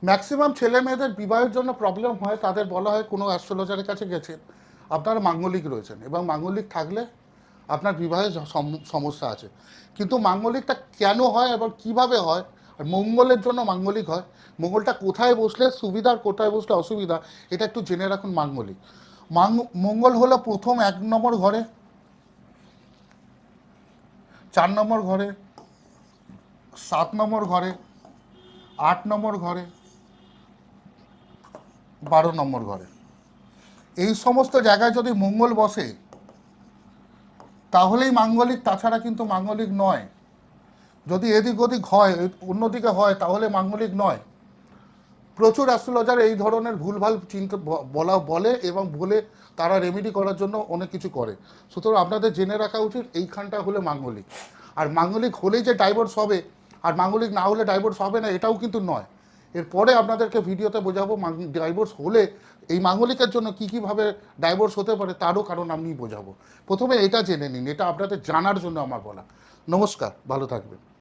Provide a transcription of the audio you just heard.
Maximum ছেলে মেয়েদের বিবাহের জন্য প্রবলেম হয়, তাদের বলা হয় কোনো অ্যাস্ট্রোলজারের কাছে গেছেন, আপনার মাঙ্গলিক রয়েছেন এবং মাঙ্গলিক থাকলে আপনার বিবাহে সমস্যা আছে। কিন্তু মাঙ্গলিকটা কেন হয় এবং কিভাবে হয়, আর মঙ্গলের জন্য মাঙ্গলিক হয়, মঙ্গলটা কোথায় বসলে সুবিধা আর কোথায় বসলে অসুবিধা, এটা একটু জেনে রাখুন। মাঙ্গলিক মঙ্গল হলো প্রথম 1 নম্বর ঘরে, 4 নম্বর ঘরে, 7 নম্বর ঘরে, 8 নম্বর ঘরে, 12 নম্বর ঘরে। এই সমস্ত জায়গায় যদি মঙ্গল বসে তাহলেই মাঙ্গলিক, তাছাড়া কিন্তু মাঙ্গলিক নয়। যদি এদিক ওদিক হয়, অন্যদিকে হয়, তাহলে মাঙ্গলিক নয়। প্রচুর অ্যাস্ট্রোলজার এই ধরনের ভুলভাল চিন্তা বলে এবং বলে তারা রেমেডি করার জন্য অনেক কিছু করে। সুতরাং আপনাদের জেনে রাখা উচিত এইখানটা হলে মাঙ্গলিক। আর মাঙ্গলিক হলেই যে ডাইভোর্স হবে, আর মাঙ্গলিক না হলে ডাইভোর্স হবে না, এটাও কিন্তু নয়। এরপরে আপনাদেরকে ভিডিওতে বোঝাবো ডাইভোর্স হলে এই মাঙ্গলিকের জন্য কী কীভাবে ডাইভোর্স হতে পারে তারও কারণ আমি বোঝাবো। প্রথমে এটা জেনে নিন, এটা আপনাদের জানার জন্য আমার বলা। নমস্কার, ভালো থাকবেন।